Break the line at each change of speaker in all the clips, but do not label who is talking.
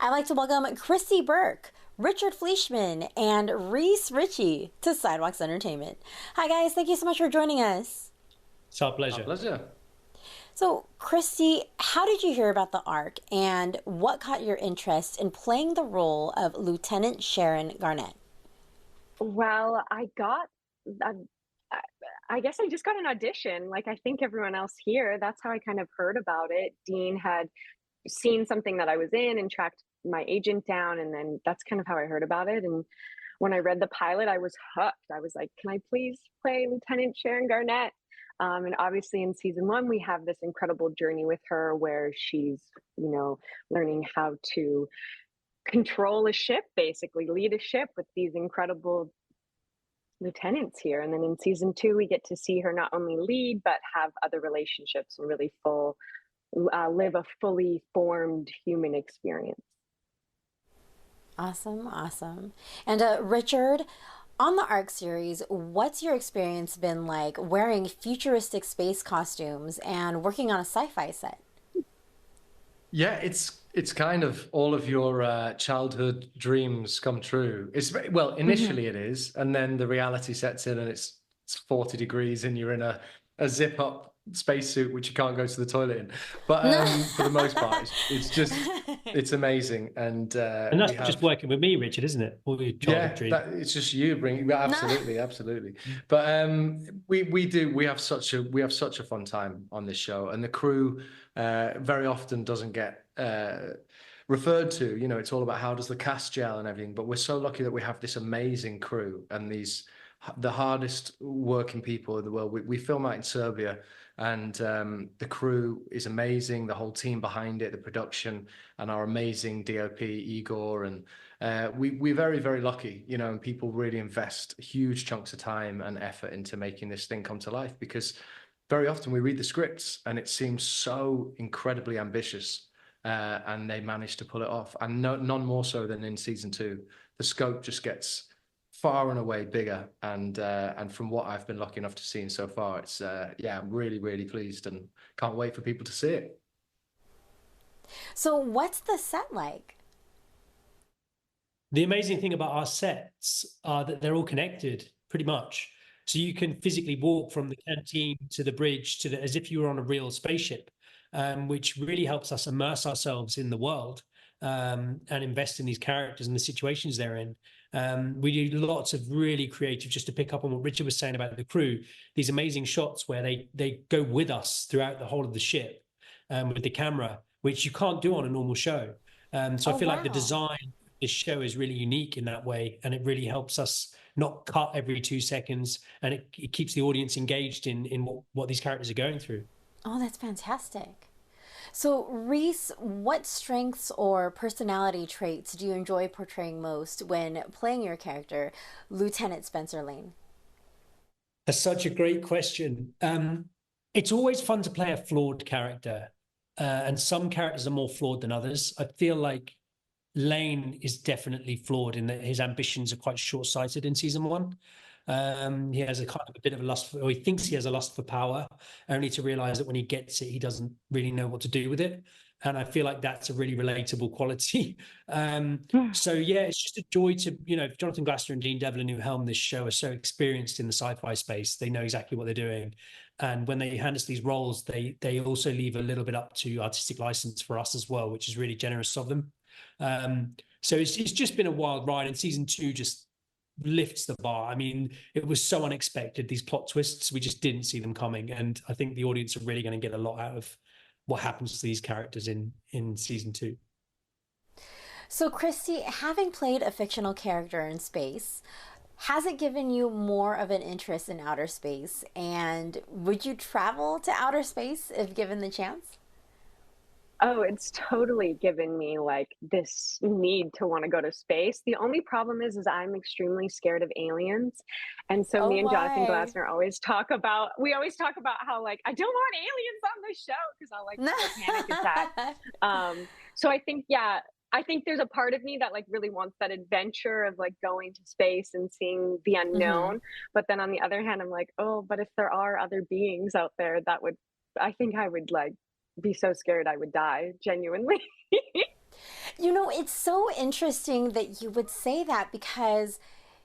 I'd like to welcome Christie Burke, Richard Fleeshman, and Reece Ritchie to Sidewalks Entertainment. Hi, guys. Thank you so much for joining us.
It's our
Our
pleasure.
pleasure.
So, Christie, how did you hear about the ARC, and what caught your interest in playing the role of Lieutenant Sharon Garnett?
Well, I I guess I just got an audition, like I think everyone else here. That's how I kind of heard about it. Dean had seen something that I was in and tracked my agent down, and then that's kind of how I heard about it. And when I read the pilot, I was hooked. I was like, "Can I please play Lieutenant Sharon Garnett?" And obviously, in season one, we have this incredible journey with her where she's, learning how to control a ship, basically lead a ship with these incredible lieutenants here. And then in season two, we get to see her not only lead but have other relationships and really live a fully formed human experience.
Awesome, awesome. And Richard, on the ARC series, what's your experience been like wearing futuristic space costumes and working on a sci-fi set?
Yeah, it's kind of all of your childhood dreams come true. Well,
Mhm.
initially it is, and then the reality sets in, and it's 40 degrees, and you're in a zip up spacesuit which you can't go to the toilet in. But for the most part, it's amazing, and
And that's
we
just
have.
working with me, Richard, isn't it? All your childhood
Yeah,
dreams.
that it's just you bringing absolutely, absolutely. But we have such a fun time on this show, and the crew very often doesn't get referred to. You know, it's all about how does the cast gel and everything. But we're so lucky that we have this amazing crew and the hardest working people in the world. We film out in Serbia, and the crew is amazing. The whole team behind it, the production, and our amazing DOP Igor and we're very, very lucky, you know, and people really invest huge chunks of time and effort into making this thing come to life because very often we read the scripts and it seems so incredibly ambitious, and they manage to pull it off. And none more so than in season two. The scope just gets far and away bigger. And from what I've been lucky enough to see so far, it's yeah, I'm really, really pleased and can't wait for people to see it.
So, what's the set like?
The amazing thing about our sets are that they're all connected pretty much. So you can physically walk from the canteen to the bridge as if you were on a real spaceship, which really helps us immerse ourselves in the world, and invest in these characters and the situations they're in. We do lots of really creative, just to pick up on what Richard was saying about the crew, these amazing shots where they go with us throughout the whole of the ship, with the camera, which you can't do on a normal show. So I
Oh,
feel like the
wow.
design this show is really unique in that way, and it really helps us not cut every 2 seconds, and it keeps the audience engaged in what these characters are going through.
Oh, that's fantastic. So, Reese, what strengths or personality traits do you enjoy portraying most when playing your character, Lieutenant Spencer Lane?
That's such a great question. It's always fun to play a flawed character, and some characters are more flawed than others. I feel like Lane is definitely flawed in that his ambitions are quite short-sighted in season one. He has a kind of a bit of a lust or he thinks he has a lust for power, only to realize that when he gets it, he doesn't really know what to do with it. And I feel like that's a really relatable quality. So yeah, it's just a joy to, Jonathan Glassner and Dean Devlin, who helm this show, are so experienced in the sci-fi space. They know exactly what they're doing. And when they hand us these roles, they also leave a little bit up to artistic license for us as well, which is really generous of them. So it's just been a wild ride, and season two just lifts the bar. I mean, it was so unexpected, these plot twists, we just didn't see them coming. And I think the audience are really going to get a lot out of what happens to these characters in season two.
So, Christy, having played a fictional character in space, has it given you more of an interest in outer space? And would you travel to outer space if given the chance?
Oh, it's totally given me like this need to want to go to space. The only problem is I'm extremely scared of aliens. And so
Oh,
me and Jonathan
why?
Glassner we always talk about how like I don't want aliens on the show because I'll like have a panic attack. So I think, yeah, I think there's a part of me that like really wants that adventure of like going to space and seeing the
Hmm.
unknown. But then on the other hand, I'm like, oh, but if there are other beings out there, I think I would like be so scared I would die genuinely.
You know, it's so interesting that you would say that because,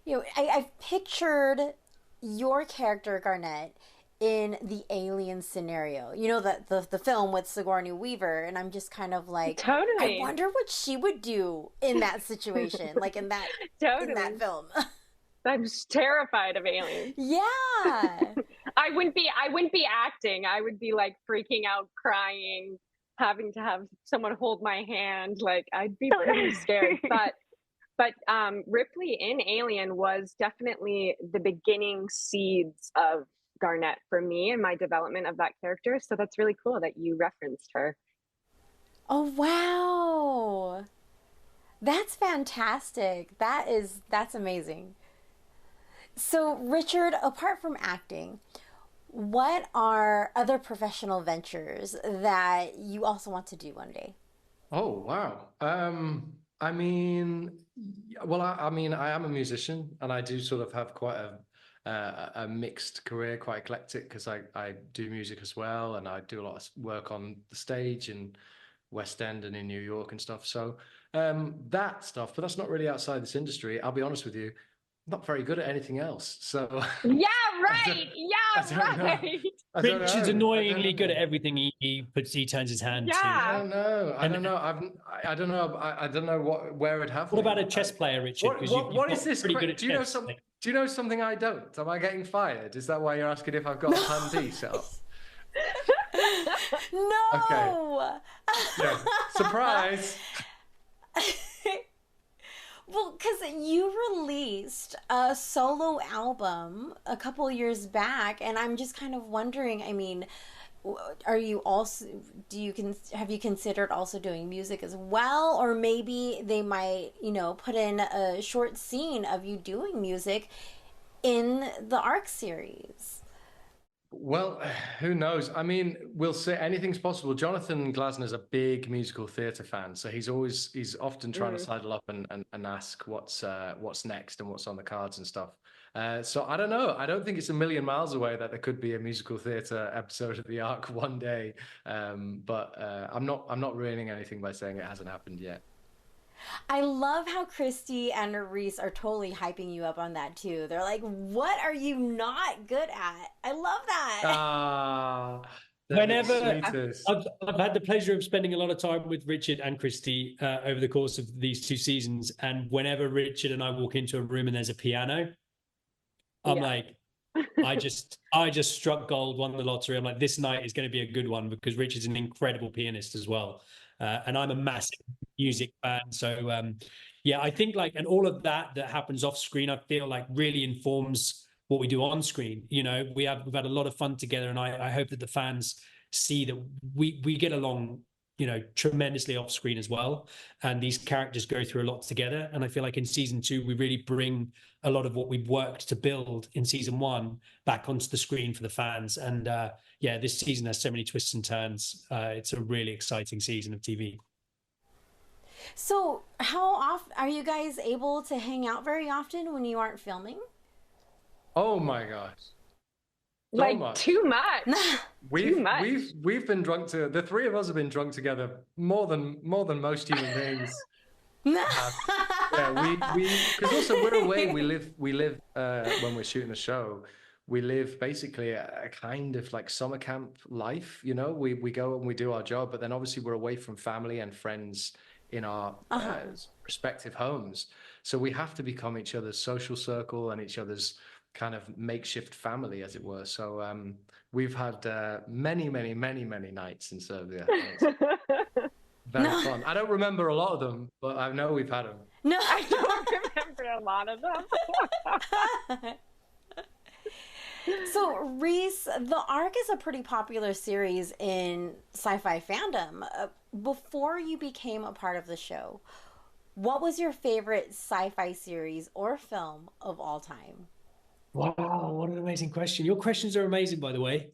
you know, I've pictured your character, Garnett, in the Alien scenario. You know, the film with Sigourney Weaver, and I'm just kind of like, I
Totally.
wonder what she would do in that situation, like in that
Totally.
film.
I'm just terrified of aliens.
Yeah.
I wouldn't be acting. I would be like freaking out, crying, having to have someone hold my hand. Like I'd be pretty scared. But Ripley in Alien was definitely the beginning seeds of Garnett for me and my development of that character. So that's really cool that you referenced her.
Oh, wow. That's fantastic. That's amazing. So, Richard, apart from acting, what are other professional ventures that you also want to do one day?
Oh, wow. I mean, well, I mean, I am a musician, and I do sort of have quite a mixed career, quite eclectic, because I do music as well, and I do a lot of work on the stage in West End and in New York and stuff. So that stuff, but that's not really outside this industry. I'll be honest with you, I'm not very good at anything else. So
Yeah,
I don't,
right.
I don't know.
right.
I don't
Richard's
know.
annoyingly good at everything he turns his hand to.
I
Yeah.
don't know. I
And-
don't know. I don't know. I don't know where it'd have
What
me.
about a chess player, Richard? Because
What is this?
pretty good at
Do you know
chess.
some? Do you know something I don't? Am I getting fired? Is that why you're asking if I've got a plan B set up?
No.
Yeah. Surprise.
Well, because you released a solo album a couple years back, and I'm just kind of wondering. I mean, are you also have you considered also doing music as well, or maybe they might put in a short scene of you doing music in the Arc series?
Well, who knows? I mean, we'll say anything's possible. Jonathan Glassner's a big musical theatre fan, so he's often trying to sidle up and ask what's next and what's on the cards and stuff. So I don't know. I don't think it's a million miles away that there could be a musical theatre episode of the Ark one day. But I'm not ruining anything by saying it hasn't happened yet.
I love how Christie and Reece are totally hyping you up on that too. They're like, "What are you not good at?" I love that.
Ah,
Whenever
sweetest.
I've had the pleasure of spending a lot of time with Richard and Christie over the course of these 2 seasons, and whenever Richard and I walk into a room and there's a piano, I'm like, I just struck gold, won the lottery. I'm like, this night is going to be a good one because Richard's an incredible pianist as well, and I'm a massive music fan. So yeah, I think and all of that happens off screen, I feel like really informs what we do on screen. We've had a lot of fun together, and I hope that the fans see that we get along tremendously off screen as well, and these characters go through a lot together. And I feel like in season 2 we really bring a lot of what we've worked to build in season 1 back onto the screen for the fans. And yeah, this season has so many twists and turns. It's a really exciting season of TV.
So, how often are you guys able to hang out very often when you aren't filming?
Oh my gosh.
Like
much.
too much.
We've been drunk the 3 of us have been drunk together more than most human beings. Yeah, we because also we're away. We live when we're shooting a show. We live basically a kind of like summer camp life. We go and we do our job, but then obviously we're away from family and friends in our respective homes. So we have to become each other's social circle and each other's kind of makeshift family, as it were. So we've had many nights in Serbia. Very fun. I don't remember a lot of them, but I know we've had them.
No,
I don't remember a lot of them.
So, Reece, the Ark is a pretty popular series in sci-fi fandom. Before you became a part of the show, what was your favorite sci-fi series or film of all time?
Wow, what an amazing question. Your questions are amazing, by the way.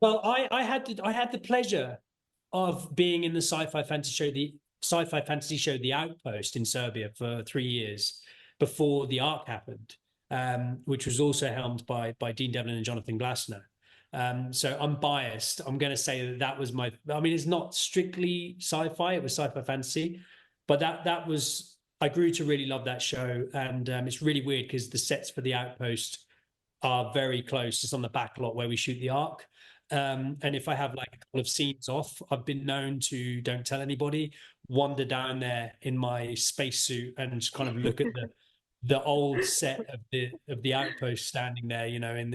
Well, I had the pleasure of being in the sci-fi fantasy show, The Outpost in Serbia for 3 years before the Ark happened, which was also helmed by Dean Devlin and Jonathan Glassner. So I'm biased. I'm going to say that was my. I mean, it's not strictly sci-fi; it was sci-fi fantasy, but that was. I grew to really love that show, and it's really weird because the sets for the Outpost are very close. It's on the back lot where we shoot the Ark. And if I have like a couple of scenes off, I've been known to, don't tell anybody, wander down there in my spacesuit and just kind of look at the old set of the Outpost standing there, you know, in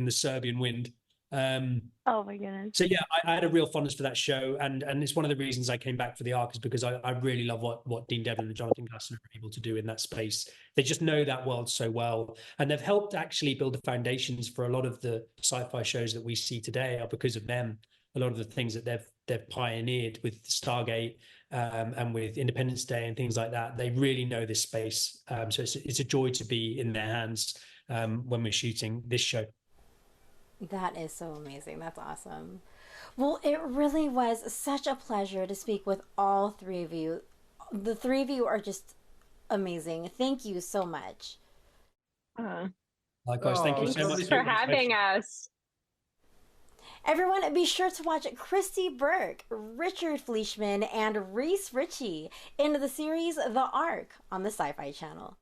the Serbian wind.
Oh my goodness.
So yeah, I had a real fondness for that show, and it's one of the reasons I came back for the Ark is because I really love what Dean Devlin and Jonathan Glassner are able to do in that space. They just know that world so well, and they've helped actually build the foundations for a lot of the sci-fi shows that we see today are because of them. A lot of the things that they've pioneered with Stargate and with Independence Day and things like that, they really know this space. So it's a joy to be in their hands when we're shooting this show.
That is so amazing. That's awesome. Well, it really was such a pleasure to speak with all three of you. The three of you are just amazing. Thank you so much.
Likewise, thank you so much
Thanks for having us.
Everyone, be sure to watch Christie Burke, Richard Fleeshman, and Reece Ritchie in the series The Ark on the SyFy channel.